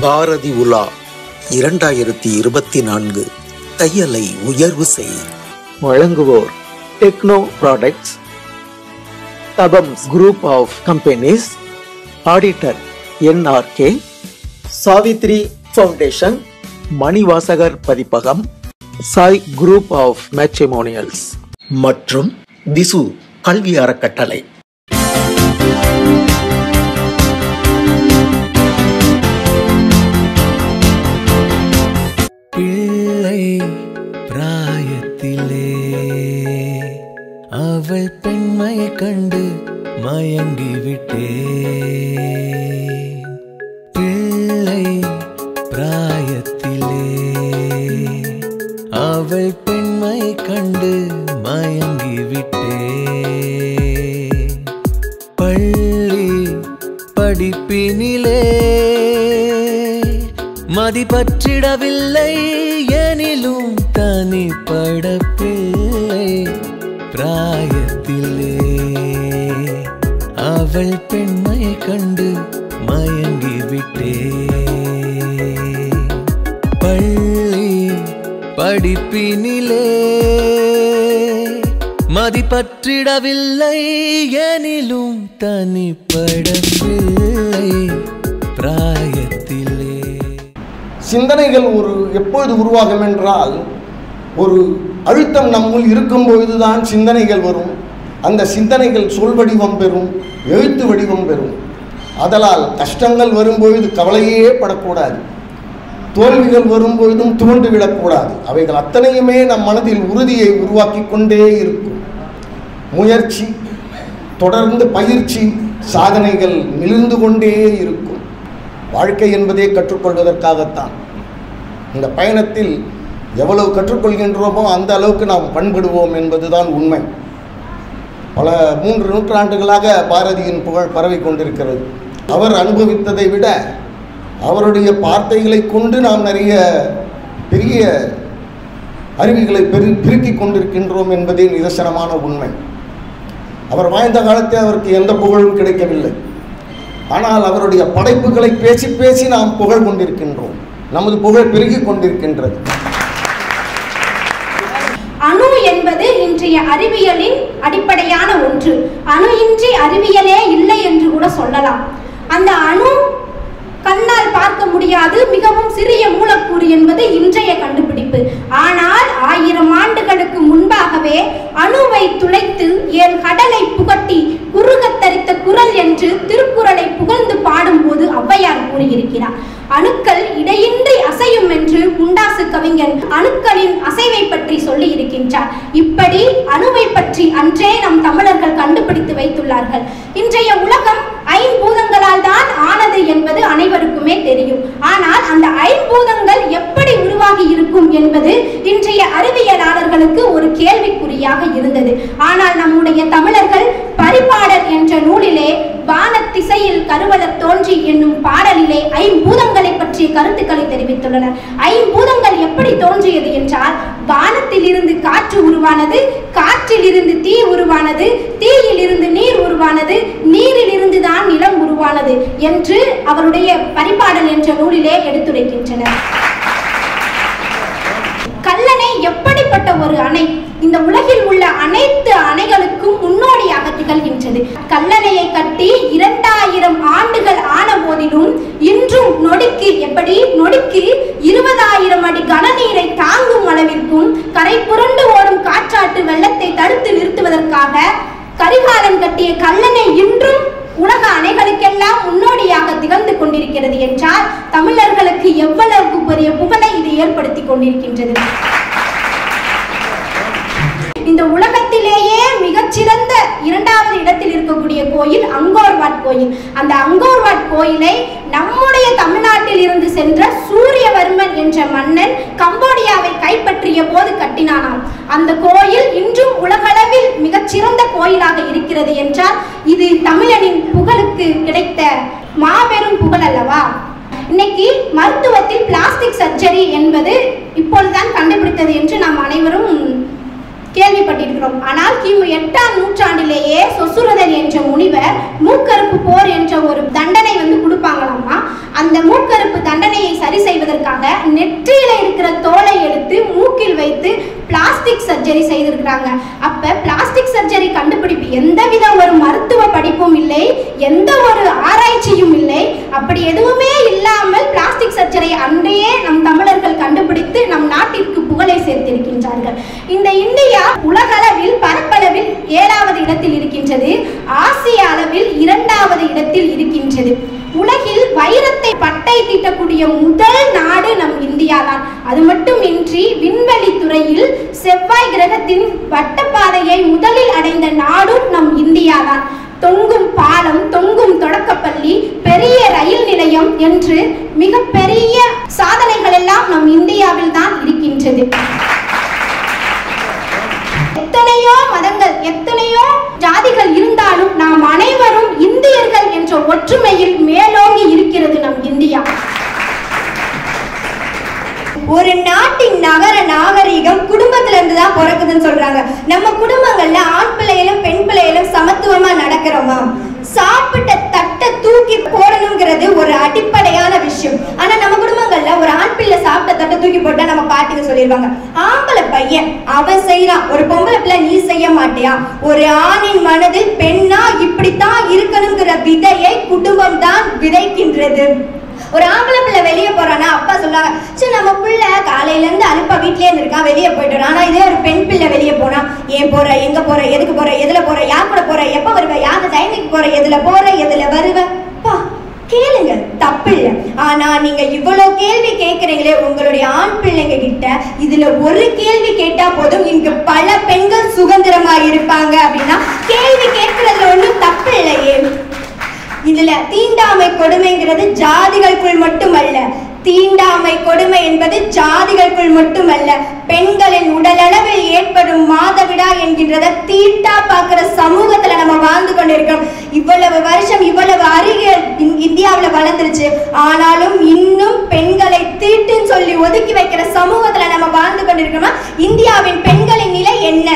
பாரதி உலா 2024 தையலை உயர்வு செய். வழங்குவோர் டெக்னோ ப்ராடக்ட்ஸ், தபம்ஸ் group of companies, auditor NRK, Savitri foundation, Manivasagar Pathippagam, Sai group of matrimonials மற்றும் திசு கல்வி அறக்கட்டளை. பிள்ளை பிராயத்திலே அவள் பெண்மையை கண்டு மயங்கிவிட்டே. பிள்ளை பிராயத்திலே அவள் பெண்மையை கண்டு மயங்கிவிட்டே. பள்ளி படிப்பினிலே மதிப்பற்றிடவில்லை எனிலும் தனிப்பட பிள்ளை பிராயத்திலே அவள் பெண்மையை கண்டு மயங்கிவிட்டே. பள்ளி படிப்பினிலே மதிப்பற்றிடவில்லை எனிலும் தனிப்பட பிள்ளை பிராயத்திலே. சிந்தனைகள் எப்பொழுது உருவாகும் என்றால், ஒரு அழுத்தம் நம்முள் இருக்கும் பொழுதுதான் சிந்தனைகள் வரும். அந்த சிந்தனைகள் சொல் வடிவம் பெறும், எழுத்து வடிவம் பெறும். அதனால் கஷ்டங்கள் வரும்பொழுது கவலையே படக்கூடாது, தோல்விகள் வரும்பொழுதும் துவண்டு விடக்கூடாது. அவைகள் அத்தனையுமே நம் மனதில் உறுதியை உருவாக்கி கொண்டே இருக்கும். முயற்சி, தொடர்ந்து பயிற்சி, சாதனைகள் நிகழ்ந்து கொண்டே இருக்கும். வாழ்க்கை என்பதே கற்றுக்கொள்வதற்காகத்தான். இந்த பயணத்தில் எவ்வளவு கற்றுக்கொள்கின்றோமோ அந்த அளவுக்கு நாம் பண்படுவோம் என்பதுதான் உண்மை. பல 3 நூற்றாண்டுகளாக பாரதியின் புகழ் பரவி கொண்டிருக்கிறது. அவர் அனுபவித்ததை விட அவருடைய வார்த்தைகளை கொண்டு நாம் நிறைய பெரிய அறிவுகளை பெருக்கிக் கொண்டிருக்கின்றோம் என்பதே நிதர்சனமான உண்மை. அவர் வாழ்ந்த காலத்தில் அவருக்கு எந்த புகழும் கிடைக்கவில்லை. ஆனால் அவருடைய படைப்புகளை பேசி பேசி நாம் புகழ் கொண்டிருக்கின்றோம். நமது புகழ் பெருகிக் கொண்டிருக்கின்றது. அணு என்பது இன்றைய அறிவியலின் அடிப்படையான ஒன்று. அணு இன்றி அறிவியலே இல்லை என்று கூட சொல்லலாம். அந்த அணு கண்ணால் பார்க்க முடியாது, மிகவும் சிறிய மூலக்கூறு என்பது இன்றைய கண்டுபிடிப்பு. ஆனால் 1000 ஆண்டுகளுக்கு முன்பாகவே அணுவை துளைத்து ஏன் கடலை புகட்டி குறுகத் தரித்த குரல் என்று திருக்குறளை புகழ்ந்து பாடும்போது ஔவையார் கூறியிருக்கிறார். அணுக்கள் இடையின்றி அசையும் என்று முண்டாசு கவிஞன் அணுக்களின் அசைவை பற்றி சொல்லி இருக்கின்றார். இப்படி அணுவை பற்றி அன்றே நம் தமிழர்கள் கண்டுபிடித்து வைத்துள்ளார்கள். இன்றைய உலகம் 5 பூதங்களால் தான் ஆனது என்பது அனைவருக்குமே தெரியும். ஆனால் அந்த 5 பூதங்கள் எப்படி உருவாகி இருக்கும் என்பது இன்றைய அறிவியலாளர்களுக்கு ஒரு கேள்விக்குறியாக இருந்தது. ஆனால் நம்முடைய தமிழர்கள் பரிபாடல் என்ற நூலிலே வானத்திசையில் கருவலர் தோன்றி என்னும் பாடலிலே 5 பூதங்களை பற்றிய கருத்துக்களை தெரிவித்துள்ளனர். 5 பூதங்கள் எப்படி தோன்றியது என்றால், வானத்தில் இருந்து காற்று உருவானது, காற்றில் இருந்து தீ உருவானது, தீயில் இருந்து நீர் உருவானது, நீரில் இருந்து தான் நிலம் உருவானது என்று அவருடைய பரிபாடல் என்ற நூலிலே எடுத்துரைக்கின்றனர். கல்லணை எப்படிப்பட்ட ஒரு அணை? இந்த உலகில் உள்ள அனைத்து அணைகளுக்கும் முன்னோடியாக திகழ்கின்றது. கல்லணையை கட்டி 2000 ஆண்டுகள் ஆன போதிலும் இன்றும் நொடிக்கு 20,000 அடி கனநீரை தாங்கும் அளவிற்கும் கரை புரண்டு ஓடும் காற்றாற்று வெள்ளத்தை தடுத்து நிறுத்துவதற்காக கரிகாலன் கட்டிய கல்லணை இன்றும் உலக அணைகளுக்கெல்லாம் முன்னோடியாக திகழ்ந்து கொண்டிருக்கிறது என்றால் தமிழர்களுக்கு எவ்வளவு பெரிய புகழை இது ஏற்படுத்தி கொண்டிருக்கின்றது. இந்த உலகத்திலேயே மிகச்சிறந்த 2வது இடத்தில் இருக்கக்கூடிய கோயில் அங்கோர்வாட் கோயில். அந்த அங்கோர்வாட் கோயிலை நம்முடைய தமிழ்நாட்டில் இருந்து சென்ற சூரியவர்மன் என்ற மன்னன் கம்போடியாவை கைப்பற்றிய போது கட்டினானாம். அந்த கோயில் இன்றும் உலகளவில் மிகச்சிறந்த கோயிலாக இருக்கிறது என்றால் இது தமிழனின் புகழுக்கு கிடைத்த மாபெரும் புகழ் அல்லவா? இன்னைக்கு மருத்துவத்தில் பிளாஸ்டிக் சர்ஜரி என்பது இப்பொழுதுதான் கண்டுபிடித்தது என்று நாம் அனைவரும் கேள்விப்பட்டிருக்கிறோம். ஆனால் கிமு 8ஆம் நூற்றாண்டிலேயே சொசுரதன் என்ற முனிவர் மூக்கறுப்பு போர் என்ற ஒரு தண்டனை கொடுப்பாங்களாமா. அந்த மூக்கறுப்பு தண்டனை நெற்றியில இருக்கிற தோலை எடுத்து மூக்கில் வைத்து பிளாஸ்டிக் சர்ஜரி செய்திருக்கிறாங்க. அப்ப பிளாஸ்டிக் சர்ஜரி கண்டுபிடிப்பு எந்தவித ஒரு மருத்துவ படிப்பும் இல்லை, எந்த ஒரு ஆராய்ச்சியும் இல்லை. அப்படி எதுவுமே இல்லாமல் பிளாஸ்டிக் சர்ஜரி அன்றையே நம் தமிழர்கள் கண்டுபிடித்து நம் நாட்டிற்கு புகழை சேர்த்திருக்கின்றார்கள். இந்த இந்தியா உலகளவில் பரப்பளவில் 7வது இடத்தில் இருக்கின்றது, ஆசிய அளவில் 2வது இடத்தில் இருக்கின்றது. உலகில் வைரத்தை பட்டை தீட்டக்கூடிய முதல் நாடு நம் இந்தியா தான். அது மட்டுமின்றி விண்வெளி துறையில் செவ்வாய் கிரகத்தின் வட்டப்பாதையை முதலில் அடைந்த நாடும் நம் இந்தியா தான். தொங்கும் பாலம், தொங்கும் தொடக்கப்பள்ளி, பெரிய ரயில் நிலையம் என்று மிகப்பெரிய சாதனைகள் எல்லாம் நம் இந்தியாவில் தான் இருக்கின்றது. எத்தனையோ மதங்கள், எத்தனையோ ஜாதிகள் இருந்தாலும் நாம் அனைவரும் இந்தியர்கள் என்ற ஒற்றுமையில் மேலோங்கி இருக்கிறது நம் இந்தியா. ஒரு நாட்டின் நகர நாகரீகம் குடும்பத்துல இருந்து தான் பிறக்குதுன்னு சொல்றாங்க. நம்ம குடும்பங்கள்ல ஆண் பிள்ளைகளும் பெண் பிள்ளைகளும் சமத்துவமா நடக்கிறோமா? சாப்பிட்ட தட்டை தூக்கி போடணுங்கிறது ஒரு அடிப்படையான விஷயம். ஆனா நம்ம குடும்பங்கள்ல ஒரு ஆண் பிள்ளை சாப்பிட்ட தட்டை தூக்கி போட்டா நம்ம பாட்டிங்க சொல்லிடுவாங்க, ஆம்பளை பையன் அவன் செய்யறான், ஒரு பொம்பளை பிள்ளை நீ செய்ய மாட்டியா? ஒரு ஆணின் மனதில் பெண்ணா இப்படித்தான் இருக்கணுங்கிற விதையை குடும்பம் தான் விதைக்கின்றது. ஒரு ஆம்பளை பிள்ளை வெளியே போறானா அப்பா சொல்லுவாங்க, சரி நம்ம பிள்ளை காலையில இருந்து அலுப்பா வீட்லயே இருந்திருக்கான், வெளியே போயிட்டு. ஆனா இதே ஒரு பெண் பிள்ளை வெளியே போனா, ஏன் போற, எங்க போற, எதுக்கு போற, எதுல போற, யார் கூட போற, எப்ப வருவ, யாரு டைமுக்கு போற, எதுல போற, எதுல வருவ, பா கேளுங்க, தப்பு இல்லை. ஆனா நீங்க இவ்வளவு கேள்வி கேட்கறீங்களே உங்களுடைய ஆண் பிள்ளைங்க கிட்ட, இதுல ஒரு கேள்வி கேட்டா போதும் இங்க பல பெண்கள் சுதந்திரமா இருப்பாங்க அப்படின்னா கேள்வி கேட்கறதுல ஒன்றும் தப்பு இல்லையே. இதுல தீண்டாமை கொடுமைங்கிறது ஜாதிகளுக்குள் மட்டுமல்ல, தீண்டாமை கொடுமை என்பது ஜாதிகளுக்குள் மட்டுமல்ல, பெண்களின் உடலளவில் ஏற்படும் மாதவிடா என்கின்றத தீட்டா பார்க்கிற சமூகத்துல நம்ம வாழ்ந்து கொண்டிருக்கிறோம். இவ்வளவு வருஷம் இவ்வளவு அறிவியல் இந்தியாவில வளர்ந்துருச்சு, ஆனாலும் இன்னும் பெண்களை தீட்டுன்னு சொல்லி ஒதுக்கி வைக்கிற சமூகத்துல நம்ம வாழ்ந்து கொண்டிருக்கிறோம்னா இந்தியாவின் பெண்களின் நிலை என்ன?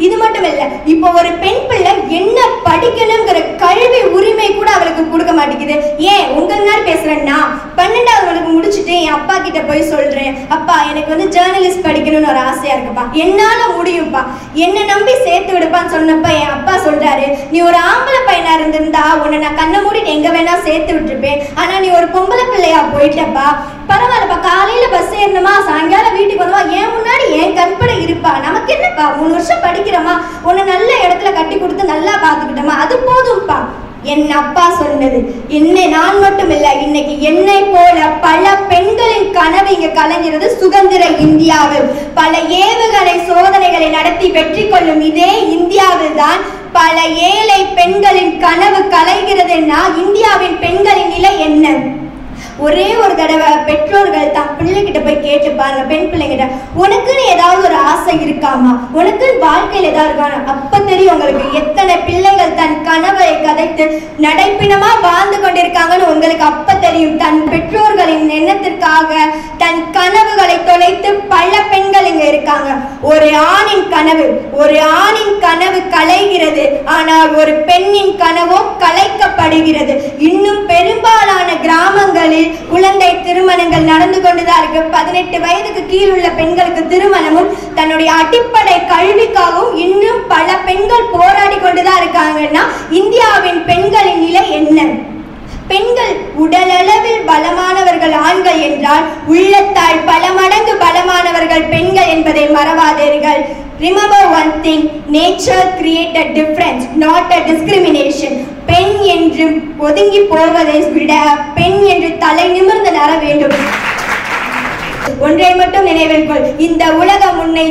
இது மட்டும் இல்ல, இப்போ ஒரு பெண் பிள்ளை என்ன படிக்கணுங்கிற கல்வி உரிமை கூட அவளுக்கு கொடுக்க மாட்டேங்குது. ஏன் உங்க முன்னாடி பேசுறேன்னா, 12வது முடிச்சுட்டு என் அப்பா கிட்ட போய் சொல்றேன், அப்பா எனக்கு ஜேர்னலிஸ்ட் படிக்கணும்னு ஒரு ஆசையா இருக்குப்பா, என்னால முடியும்ப்பா, என்ன நம்பி சேர்த்து விடுப்பான்னு சொன்னப்ப என் அப்பா சொல்றாரு, நீ ஒரு ஆம்பளை பையனா இருந்திருந்தா உன்னை நான் கண்ணை மூடிட்டு எங்க வேணா சேர்த்து விட்டுருப்பேன், ஆனா நீ ஒரு பொம்பளை பிள்ளையா போயிட்டப்பா, பரவாயில்லப்பா, காலையில பஸ் ஏறணுமா சாயங்காலம் வீட்டுக்கு வருவா, ஏன் முன்னாடி என் கற்பனை இருப்பா, நமக்கு என்னப்பா 3 வருஷம் படிக்கிறோமா, உன்னை நல்ல இடத்துல கட்டி கொடுத்து நல்லா பாத்துக்கிட்டோமா, அது போதும்ப்பா. என் அப்பா சொன்னது என்னை நான் மட்டும் இல்ல, இன்னைக்கு என்னை போல பல பெண்களின் கனவு இங்க கலைஞரது சுதந்திர இந்தியாவில். பல ஏவுகணை சோதனைகளை நடத்தி வெற்றி கொள்ளும் இதே இந்தியாவில் தான் பல ஏழை பெண்களின் கனவு கலைகிறதுன்னா இந்தியாவின் பெண்களின் நிலை என்ன? ஒரே ஒரு தடவை பெற்றோர்கள் தான் பிள்ளைகிட்ட போய் கேட்டு பாருங்க, பெண் பிள்ளைகிட்ட, உனக்குன்னு ஏதாவது ஒரு ஆசை இருக்காமா, உனக்குன்னு வாழ்க்கையில் ஏதாவது இருக்கானா? அப்ப தெரியும் உங்களுக்கு எத்தனை பிள்ளைகள் தன் கனவை கதைத்து நடைப்பிணமா வாழ்ந்து கொண்டிருக்காங்கன்னு உங்களுக்கு அப்ப தெரியும். தன் பெற்றோர்களின் எண்ணத்திற்காக தன் கனவுகளை தொலைத்து பல பெண்கள் இங்க இருக்காங்க. ஒரு ஆணின் கனவு கலைகிறது, ஆனால் ஒரு பெண்ணின் கனவோ கலைக்கப்படுகிறது. இன்னும் பெரும்பாலான கிராமங்களில் குழந்தை திருமணங்கள் நடந்து கொண்டுதான் இருக்கு. 18 வயதுக்கு கீழ் உள்ள பெண்களுக்கு திருமணமும் தன்னுடைய அடிப்படை கல்விக்காகவும் இன்னும் பல பெண்கள் போராடி கொண்டுதான் இருக்காங்கன்னா இந்தியாவின் பெண்களின் நிலை என்ன? பெண்கள் உடலளவில் பலமானவர்கள் ஆண்கள் என்றால் உள்ளத்தால் பல மடங்கு பலமானவர்கள் பெண்கள் என்பதை மறவாதீர்கள். Remember one thing, nature created difference, not a discrimination. பெண் என்று ஒதுங்கி போவதை விட பெண் என்று தலை நிமிர்ந்து நட வேண்டும். ஒன்றை மட்டும் நினைவில் கொள், இந்த உலகம் உன்னை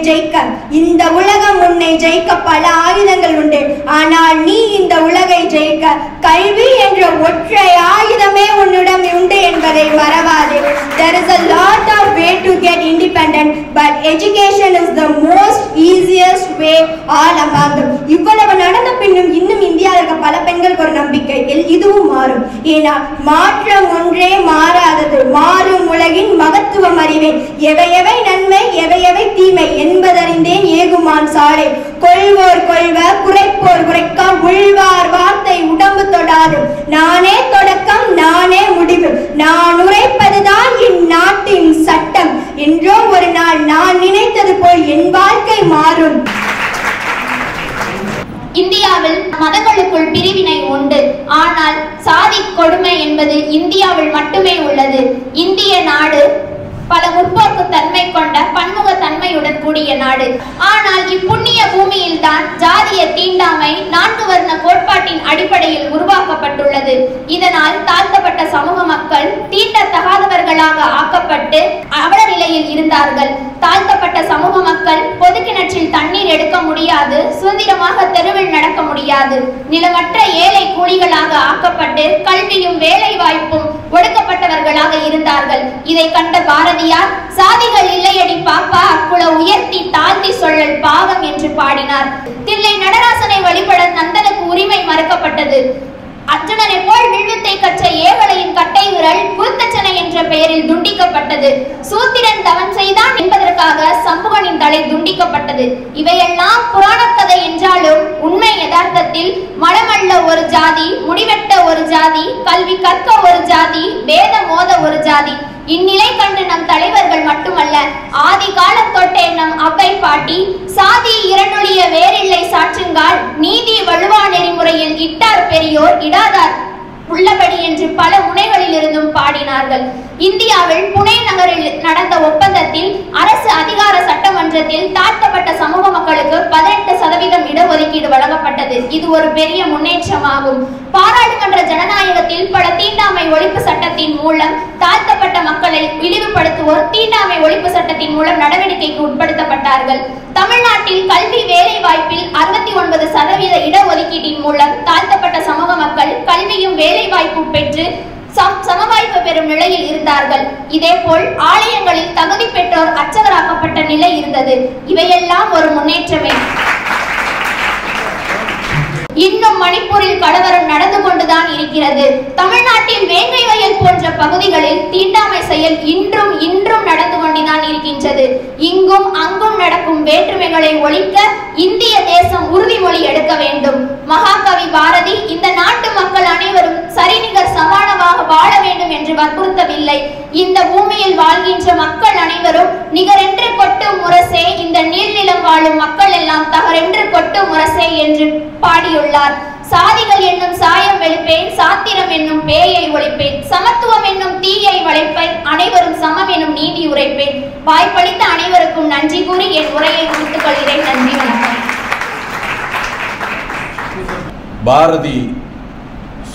ஜெயிக்க பல ஆயுதங்கள் உண்டு, ஆனால் நீ இந்த உலகை ஜெயிக்க கல்வி என்ற ஒற்றை ஆயுதமே உன்னிடம் உண்டு என்பதை மறவாதே. There is a lot of way to get independent, but education is the most easiest way all among them. இவ்வளவு நடந்த பின்னும் இன்னும் இந்தியாவில் இருக்க பல பெண்களுக்கு ஒரு நம்பிக்கை, இதுவும் மாறும். ஏன்னா மாற்றம் ஒன்றே மாறாதது, மாறும் உலகின் மகத்துவம் அறிவேன். எவை நன்மை எவை தீமை என்பதறிந்தேன் ஏகுமான் சாலை. கொள்வோர் கொள்வ குறைப்போர் குறைக்க உள்வார் வார்த்தை உடம்பு தொடாது. நானே தொடக்கம் நானே முடிவு, நான் உரைப்பதுதான் இந்நாட்டின் சட்டம். இந்தியாவில் மட்டுமே உள்ளது. இந்திய நாடு பல முற்போக்கு தன்மை கொண்ட பன்முக தன்மையுடன் கூடிய நாடு. ஆனால் இப்புண்ணிய பூமியில் தான் ஜாதிய தீண்டாமை 4 வர்ண கோட்பாட்டின் அடிப்படையில் உருவாக்கப்பட்டுள்ளது. இதனால் தாழ்த்தப்பட்ட சமூக மக்கள் தீண்டத்தகாதவர்களாக ஆக்கப்பட்டு அவல நிலையில் இருந்தார்கள். தாழ்த்தப்பட்ட சமூக மக்கள் பொது கிணற்றில் தண்ணீர் எடுக்க முடியாது, சுதந்திரமாக தெருவில் நடக்க முடியாது, நிலமற்ற ஏழை கூலிகளாக ஆக்கப்பட்டு கல்வியும் வேலை வாய்ப்பும் ஒடுக்கப்பட்டவர்களாக இருந்தார்கள். இதை கண்ட பாரதியார் சாதிகள் இல்லையடி பாப்பா, அக்குல உயர்த்தி தாழ்த்தி சொல்லல் பாவம் என்று பாடினார். தில்லை நடராசனை வழிபட நந்தனுக்கு உரிமை மறுக்கப்பட்டது. அர்ஜுனனை போல் வில்வித்தை கற்ற ஏவலையின் கட்டை விரல் குருத்தச்சனை என்ற பெயரில் துண்டிக்கப்பட்டது. சூத்திரன் தவம் செய்தான் என்பதற்காக சம்புகனின் தலை துண்டிக்கப்பட்டது. இவையெல்லாம் புராண கதை என்றாலும் உண்மை யதார்த்தத்தில் மலமல்ல ஒரு ஜாதி, முடிவெட்ட ஒரு ஜாதி, கல்வி கற்க ஒரு ஜாதி, வேதம் ஓத ஒரு ஜாதி. இந்நிலை கண்டு நம் தலைவர்கள் மட்டுமல்ல, ஆதி காலம் தொட்டே நம் அவ்வை பாட்டி சாதி இரண்டொழிய வேறில்லை சாற்றுங்கால், நீதி வலுவா நெறிமுறையில் இட்டார் பெரியோர் இடாதார் உள்ளபடி என்று பல முனைகளில் இருந்தும் பாடினார்கள். இந்தியாவில் புனே நகரில் நடந்த ஒப்பந்தத்தில் அரசு அதிகார சட்டமன்றத்தில் தாழ்த்தப்பட்ட சமூக மக்களுக்கு 18% இடஒதுக்கீடு வழங்கப்பட்டது. இது ஒரு பெரிய முன்னேற்றமாகும். பாராளுமன்ற ஜனநாயகத்தில் பல தீண்டாமை ஒழிப்பு சட்டத்தின் மூலம் தாழ்த்தப்பட்ட மக்களை இழிவுபடுத்துவோர் தீண்டாமை ஒழிப்பு சட்டத்தின் மூலம் நடவடிக்கைக்கு உட்படுத்தப்பட்டார்கள். தமிழ்நாட்டில் கல்வி வேலை வாய்ப்பில் 69% இடஒதுக்கீட்டின் மூலம் தாழ்த்தப்பட்ட சமூக மக்கள் கல்வியும் வேலை வாய்ப்பு பெற்று சமவாய்ப்பு பெறும் நிலையில் இருந்தார்கள். இதேபோல் ஆலயங்களில் தகுதி பெற்றோர் அர்ச்சகராக்கப்பட்ட நிலை இருந்தது. இவையெல்லாம் ஒரு முன்னேற்றமே. இன்னும் மணிப்பூரில் கலவரம் நடந்து கொண்டுதான் இருக்கிறது. தமிழ்நாட்டில் வேங்கை வயல் போன்ற பகுதிகளில் தீண்டாமை செயல் இன்றும் நடந்து கொண்டுதான் இருக்கின்றது. இங்கும் அங்கும் நடக்கும் வேற்றுமைகளை ஒழிக்க இந்திய தேசம் உறுதிமொழி எடுக்க வேண்டும். மகாகவி பாரதி இந்த நாட்டு மக்கள் அனைவரும் சரிநிகர் சமானமாக வாழ வேண்டும் என்று வற்புறுத்தவில்லை. இந்த பூமியில் வாழ்கின்ற மக்கள் அனைவரும் நிகரென்று கொட்டு முரசே, இந்த நீர்நிலம் வாழும் மக்கள் எல்லாம் தகரென்று கொட்டு முரசே என்று பாடியுள்ளார். சாதிகள் என்னும் சாயம் வெளுப்பேன், சாத்திரம் என்னும் பேயை ஒழிப்பேன், சமத்துவம் என்னும் தீயை வளைப்பேன், அனைவரும் சமம் என்னும் நீதி உரைப்பேன். வாய்ப்பளித்த அனைவருக்கும் நன்றி கூறி என் உரையை முடித்துக் கொள்கிறேன். நன்றி, வணக்கம். பாரதி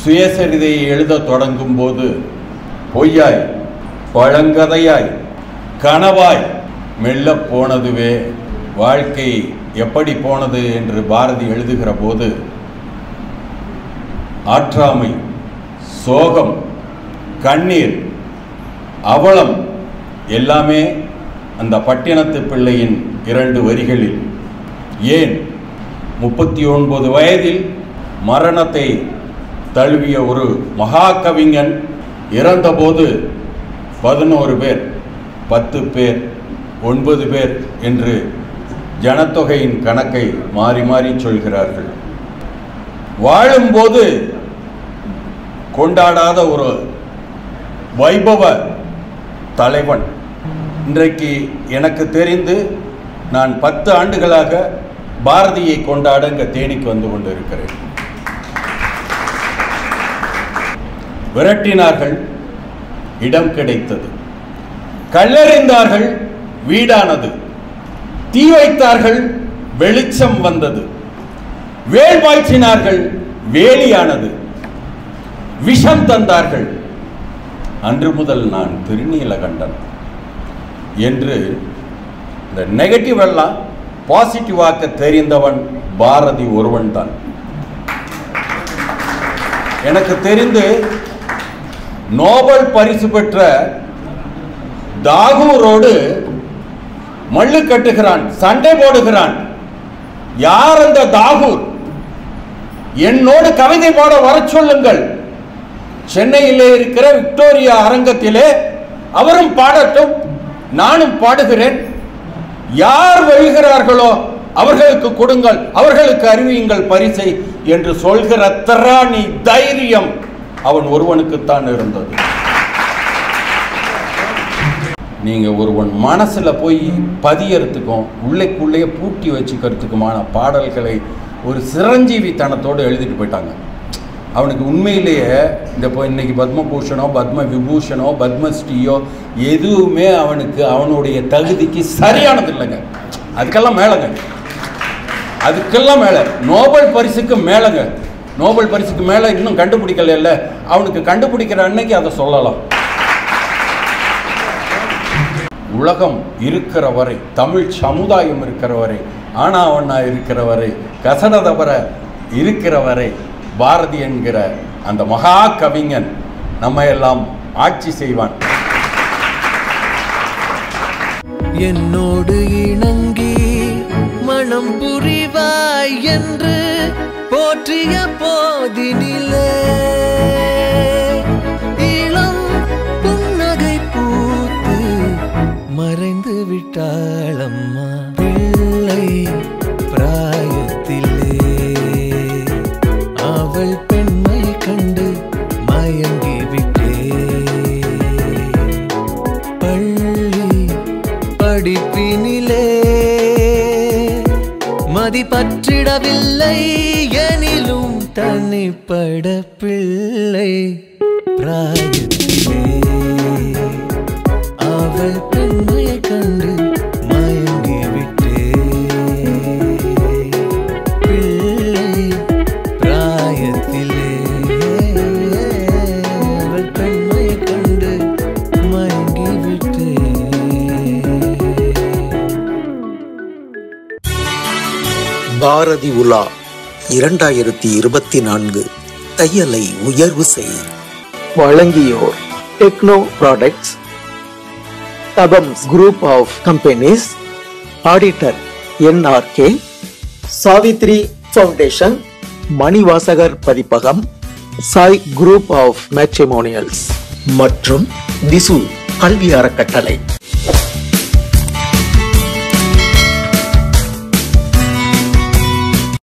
சுயசரிதையை எழுத தொடங்கும் போது பொய்யாய் பழங்கதையாய் கனவாய் மெல்ல போனதுவே வாழ்க்கை எப்படி போனது என்று பாரதி எழுதுகிற போது ஆற்றாமை, சோகம், கண்ணீர், அவலம் எல்லாமே அந்த பட்டினத்து பிள்ளையின் 2 வரிகளில். ஏன் 39 வயதில் மரணத்தை தழுவிய ஒரு மகா கவிஞன் இறந்தபோது 11 பேர், 10 பேர், 9 பேர் என்று ஜனத்தொகையின் கணக்கை மாறி மாறி சொல்கிறார்கள். வாழும்போது கொண்டாடாத ஒரு வைபவ தலைவன் இன்றைக்கு எனக்கு தெரிந்து நான் 10 ஆண்டுகளாக பாரதியை கொண்டாட இங்கே தேனிக்கு வந்து கொண்டிருக்கிறேன். விரட்டினார்கள், இடம் கிடைத்தது. கல்லெறிந்தார்கள், வீடானது. தீ வைத்தார்கள், வெளிச்சம் வந்தது. வேல் பாய்ச்சினார்கள், வேலியானது. விஷம் தந்தார்கள், அன்று முதல் நான் திருநீலகண்டன் என்று இந்த நெகட்டிவ் எல்லாம் பாசிட்டிவாக்க தெரிந்தவன் பாரதி ஒருவன் தான். எனக்கு தெரிந்து நோபல் பரிசு பெற்ற தாகூரோடு மல்லு கட்டுகிறான், சண்டை போடுகிறான். யார் அந்த தாகூர்? என்னோடு கவிதை பாட வர சொல்லுங்கள். சென்னையிலே இருக்கிற விக்டோரியா அரங்கத்திலே அவரும் பாடட்டும், நானும் பாடுகிறேன். யார் வெல்கிறார்களோ அவர்களுக்கு கொடுங்கள், அவர்களுக்கு அறிவியுங்கள் பரிசை என்று சொல்கிற திராணி, தைரியம் அவன் ஒருவனுக்குத்தான் இருந்தது. நீங்க ஒருவன் மனசுல போய் பதியறதுக்கும் உள்ளேக்குள்ளே பூட்டி வச்சுக்கிறதுக்குமான பாடல்களை ஒரு சிரஞ்சீவித்தனத்தோடு எழுதிட்டு போயிட்டாங்க. அவனுக்கு உண்மையிலேயே இந்த இப்போ இன்னைக்கு பத்மபூஷனோ பத்ம விபூஷனோ பத்மஸ்ரீயோ எதுவுமே அவனுக்கு அவனுடைய தகுதிக்கு சரியானது இல்லைங்க. அதுக்கெல்லாம் மேலங்க, அதுக்கெல்லாம் மேலே நோபல் பரிசுக்கு மேலங்க. நோபல் பரிசுக்கு மேலே இன்னும் கண்டுபிடிக்கல இல்லை, அவனுக்கு கண்டுபிடிக்கிற அன்னைக்கு அதை சொல்லலாம். உலகம் இருக்கிற வரை, தமிழ் சமுதாயம் இருக்கிற வரை, ஆனாவண்ணா இருக்கிற வரை, கசடதபர இருக்கிற வரை, பாரதி என்கிற அந்த மகா கவிஞன் நம்ம எல்லாம் ஆட்சி செய்வான். என்னோடு இணங்கி மனம் புரிவாய் என்று போற்றிய போதினிலே இளம் புன்னகை பூத்து மறைந்து விட்டாளம்மா. பிள்ளை பிராயத்திலே அவள் பெண்மை கண்டு மயங்கி விட்டே. பள்ளி படிப்பினிலே மதி பற்றிடவில்லை எனிலும் தனிப்பட பிள்ளை பிராயத்திலே அவள் பெண்மை கண்டு மயங்கி விட்டே. பிள்ளை பிராயத்திலே அவள் பெண்மை கண்டு மயங்கி விட்டே. பாரதி உலா 2024 தையலை உயர்வு செய். வழங்கியோர் டெக்னோ ப்ராடக்ட்ஸ், தபம்ஸ் group of companies, auditor NRK, Savitri foundation, Manivasagar Pathippagam, Sai group of matrimonials மற்றும் திசு கல்வி அறக்கட்டளை.